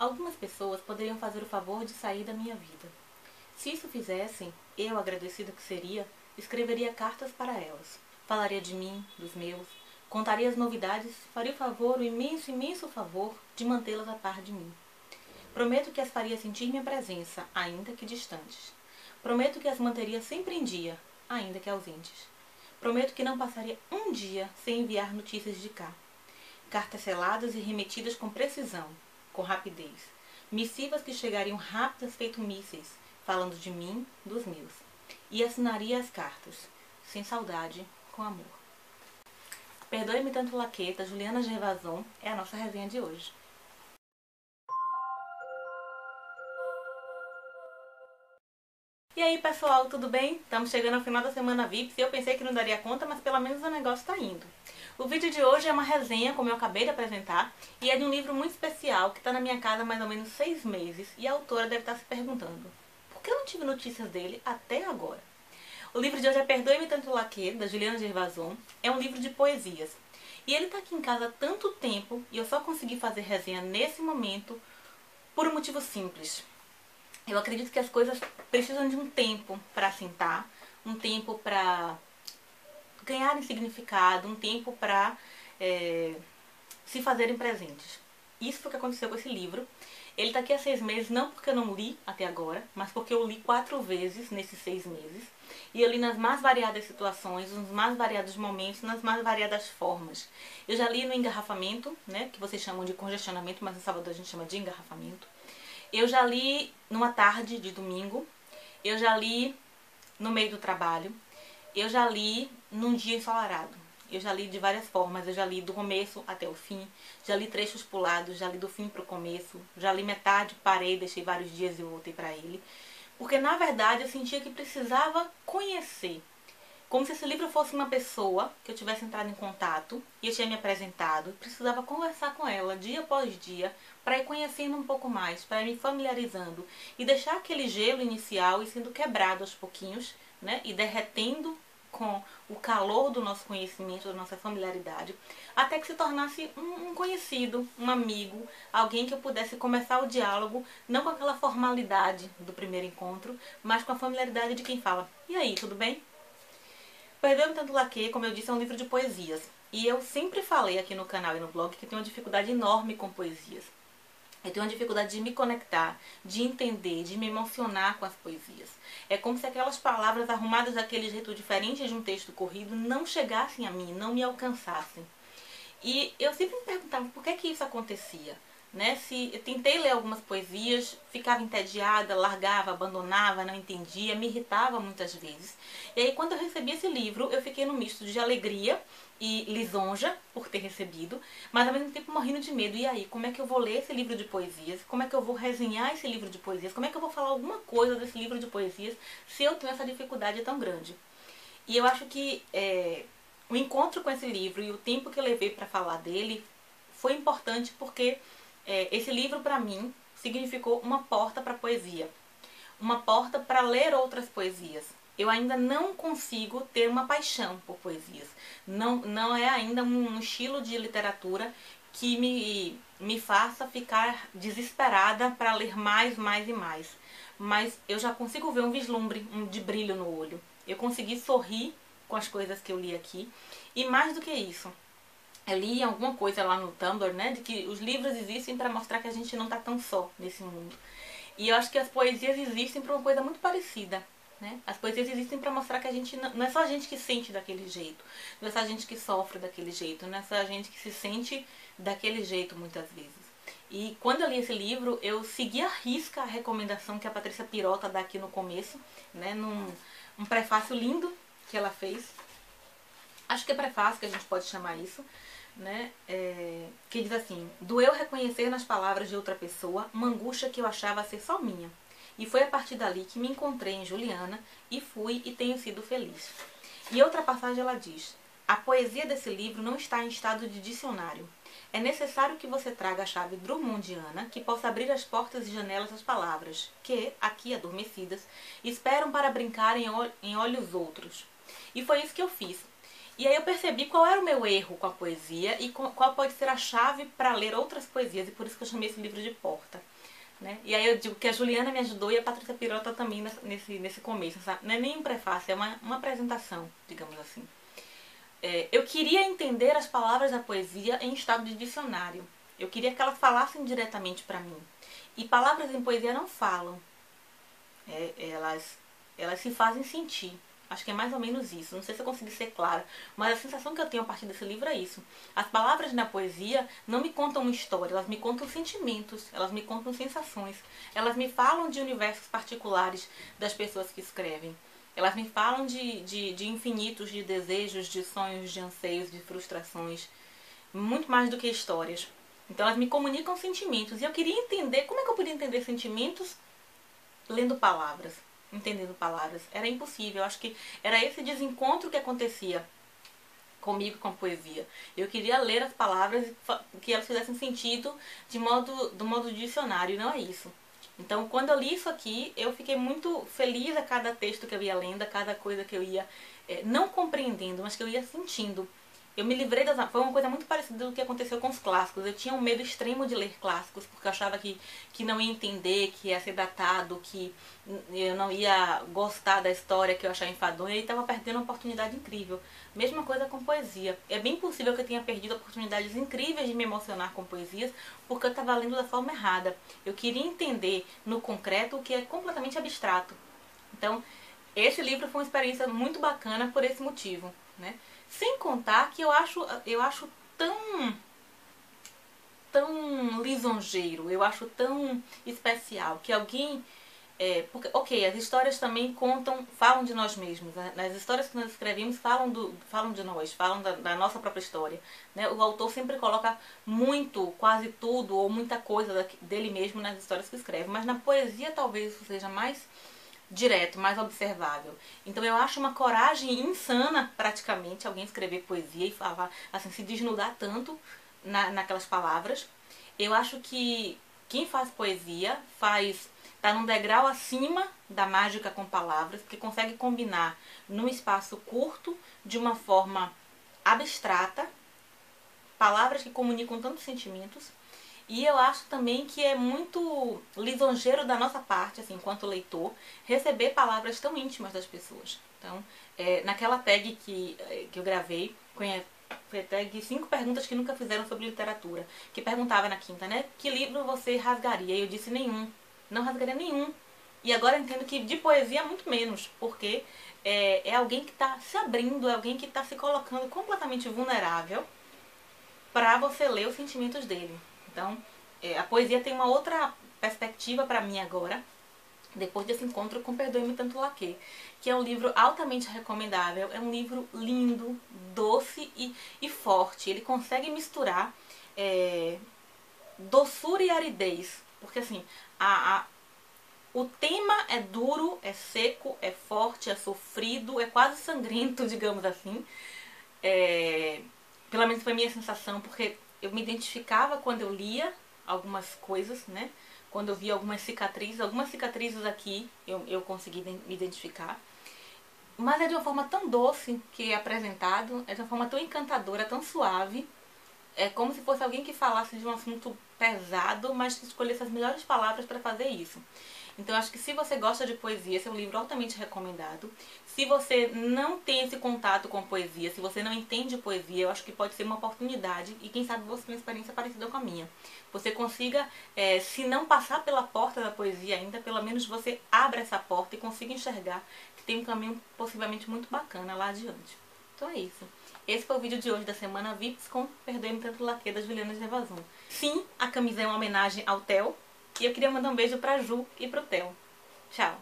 Algumas pessoas poderiam fazer o favor de sair da minha vida. Se isso fizessem, eu, agradecida que seria, escreveria cartas para elas. Falaria de mim, dos meus, contaria as novidades, faria o favor, o imenso, imenso favor de mantê-las a par de mim. Prometo que as faria sentir minha presença, ainda que distantes. Prometo que as manteria sempre em dia, ainda que ausentes. Prometo que não passaria um dia sem enviar notícias de cá. Cartas seladas e remetidas com precisão, com rapidez. Missivas que chegariam rápidas feito mísseis, falando de mim, dos meus. E assinaria as cartas, sem saudade, com amor. Perdoe-me tanto laqueta, Juliana Gervason é a nossa resenha de hoje. E aí pessoal, tudo bem? Estamos chegando ao final da semana VIPs e eu pensei que não daria conta, mas pelo menos o negócio está indo. O vídeo de hoje é uma resenha, como eu acabei de apresentar, e é de um livro muito especial que está na minha casa há mais ou menos 6 meses e a autora deve estar se perguntando: por que eu não tive notícias dele até agora? O livro de hoje é Perdoe-me tanto laquê, da Juliana Gervason. É um livro de poesias. E ele está aqui em casa há tanto tempo e eu só consegui fazer resenha nesse momento por um motivo simples. Eu acredito que as coisas precisam de um tempo para assentar, um tempo para ganharem significado, um tempo para se fazerem presentes. Isso foi o que aconteceu com esse livro. Ele está aqui há 6 meses, não porque eu não li até agora, mas porque eu li 4 vezes nesses 6 meses. E eu li nas mais variadas situações, nos mais variados momentos, nas mais variadas formas. Eu já li no engarrafamento, né, que vocês chamam de congestionamento, mas em Salvador a gente chama de engarrafamento. Eu já li numa tarde de domingo, eu já li no meio do trabalho, eu já li num dia ensolarado. Eu já li de várias formas, eu já li do começo até o fim, já li trechos pulados, já li do fim para o começo, já li metade, parei, deixei vários dias e voltei para ele. Porque na verdade eu sentia que precisava conhecer. Como se esse livro fosse uma pessoa que eu tivesse entrado em contato e eu tinha me apresentado, precisava conversar com ela dia após dia para ir conhecendo um pouco mais, para ir me familiarizando e deixar aquele gelo inicial e sendo quebrado aos pouquinhos, né, e derretendo com o calor do nosso conhecimento, da nossa familiaridade, até que se tornasse um conhecido, um amigo, alguém que eu pudesse começar o diálogo, não com aquela formalidade do primeiro encontro, mas com a familiaridade de quem fala: e aí, tudo bem? Perdoe-me tanto laquê, como eu disse, é um livro de poesias. E eu sempre falei aqui no canal e no blog que tenho uma dificuldade enorme com poesias. Eu tenho uma dificuldade de me conectar, de entender, de me emocionar com as poesias. É como se aquelas palavras arrumadas daquele jeito diferente de um texto corrido não chegassem a mim, não me alcançassem. E eu sempre me perguntava por que isso acontecia. Né? Se eu tentei ler algumas poesias, ficava entediada, largava, abandonava, não entendia, me irritava muitas vezes. E aí quando eu recebi esse livro, eu fiquei num misto de alegria e lisonja por ter recebido, mas ao mesmo tempo morrendo de medo. E aí, como é que eu vou ler esse livro de poesias? Como é que eu vou resenhar esse livro de poesias? Como é que eu vou falar alguma coisa desse livro de poesias se eu tenho essa dificuldade tão grande? E eu acho que o encontro com esse livro e o tempo que eu levei para falar dele foi importante porque esse livro para mim significou uma porta para a poesia, uma porta para ler outras poesias. Eu ainda não consigo ter uma paixão por poesias. Não é ainda um estilo de literatura que me faça ficar desesperada para ler mais, mais e mais. Mas eu já consigo ver um vislumbre de brilho no olho. Eu consegui sorrir com as coisas que eu li aqui. E mais do que isso, eu li alguma coisa lá no Tumblr, né, de que os livros existem para mostrar que a gente não está tão só nesse mundo. E eu acho que as poesias existem para uma coisa muito parecida. Né? As poesias existem para mostrar que a gente não é só a gente que sente daquele jeito, não é só a gente que sofre daquele jeito, não é só a gente que se sente daquele jeito muitas vezes. E quando eu li esse livro, eu segui à risca a recomendação que a Patrícia Pirota dá aqui no começo, né, num prefácio lindo que ela fez. Acho que é prefácio que a gente pode chamar isso, né? Que diz assim: doeu reconhecer nas palavras de outra pessoa uma angústia que eu achava ser só minha. E foi a partir dali que me encontrei em Juliana e fui e tenho sido feliz. E outra passagem ela diz: a poesia desse livro não está em estado de dicionário. É necessário que você traga a chave drummondiana que possa abrir as portas e janelas das palavras, que, aqui adormecidas, esperam para brincar em olhos outros. E foi isso que eu fiz. E aí eu percebi qual era o meu erro com a poesia e qual pode ser a chave para ler outras poesias, e por isso que eu chamei esse livro de porta. né? E aí eu digo que a Juliana me ajudou e a Patrícia Pirota também nesse começo, sabe? Não é nem um prefácio, é uma apresentação, digamos assim. Eu queria entender as palavras da poesia em estado de dicionário. Eu queria que elas falassem diretamente para mim. E palavras em poesia não falam. Elas se fazem sentir. Acho que é mais ou menos isso. Não sei se eu consegui ser clara, mas a sensação que eu tenho a partir desse livro é isso. As palavras na poesia não me contam uma história, elas me contam sentimentos, elas me contam sensações. Elas me falam de universos particulares das pessoas que escrevem. Elas me falam de infinitos, de desejos, de sonhos, de anseios, de frustrações. Muito mais do que histórias. Então elas me comunicam sentimentos. E eu queria entender, como é que eu podia entender sentimentos lendo palavras, entendendo palavras? Era impossível. Eu acho que era esse desencontro que acontecia comigo com a poesia. Eu queria ler as palavras e que elas fizessem sentido do modo dicionário, e não é isso. Então, quando eu li isso aqui, eu fiquei muito feliz a cada texto que eu ia lendo, a cada coisa que eu ia não compreendendo, mas que eu ia sentindo. Eu me livrei das... Foi uma coisa muito parecida do que aconteceu com os clássicos. Eu tinha um medo extremo de ler clássicos, porque eu achava que não ia entender, que ia ser datado, que eu não ia gostar da história, que eu achava enfadonha, e estava perdendo uma oportunidade incrível. Mesma coisa com poesia. É bem possível que eu tenha perdido oportunidades incríveis de me emocionar com poesias, porque eu estava lendo da forma errada. Eu queria entender no concreto o que é completamente abstrato. Então, esse livro foi uma experiência muito bacana por esse motivo, né? Sem contar que eu acho tão lisonjeiro, eu acho tão especial que alguém... porque, ok, as histórias também falam de nós mesmos, né? As histórias que nós escrevemos falam de nós, falam da nossa própria história, né? O autor sempre coloca muito, quase tudo, ou muita coisa dele mesmo nas histórias que escreve, mas na poesia talvez isso seja mais direto, mais observável. Então eu acho uma coragem insana, praticamente, alguém escrever poesia e falar, assim, se desnudar tanto naquelas palavras. Eu acho que quem faz poesia tá num degrau acima da mágica com palavras, porque consegue combinar num espaço curto, de uma forma abstrata, palavras que comunicam tantos sentimentos. E eu acho também que é muito lisonjeiro da nossa parte, assim, enquanto leitor, receber palavras tão íntimas das pessoas. Então, naquela tag que eu gravei, foi a tag 5 perguntas que nunca fizeram sobre literatura, que perguntava na quinta, né? Que livro você rasgaria? E eu disse nenhum. Não rasgaria nenhum. E agora eu entendo que de poesia muito menos, porque é alguém que está se abrindo, é alguém que está se colocando completamente vulnerável para você ler os sentimentos dele. Então, a poesia tem uma outra perspectiva para mim agora, depois desse encontro com Perdoe-me Tanto Laquê, que é um livro altamente recomendável, é um livro lindo, doce e forte. Ele consegue misturar doçura e aridez, porque assim, o tema é duro, é seco, é forte, é sofrido, é quase sangrento, digamos assim. Pelo menos foi a minha sensação, porque eu me identificava quando eu lia algumas coisas, né? Quando eu via algumas cicatrizes aqui eu consegui me identificar. Mas é de uma forma tão doce que é apresentado, é de uma forma tão encantadora, tão suave. É como se fosse alguém que falasse de um assunto pesado, mas que escolhesse as melhores palavras para fazer isso. Então acho que se você gosta de poesia, esse é um livro altamente recomendado. Se você não tem esse contato com poesia, se você não entende poesia, eu acho que pode ser uma oportunidade e quem sabe você tem uma experiência parecida com a minha. Você consiga, se não passar pela porta da poesia ainda, pelo menos você abra essa porta e consiga enxergar que tem um caminho possivelmente muito bacana lá adiante. Então é isso. Esse foi o vídeo de hoje da Semana Vips com Perdoe-me Tanto Laquê, da Juliana Gervasson. Sim, a camisa é uma homenagem ao Theo. E eu queria mandar um beijo pra Ju e pro Theo. Tchau!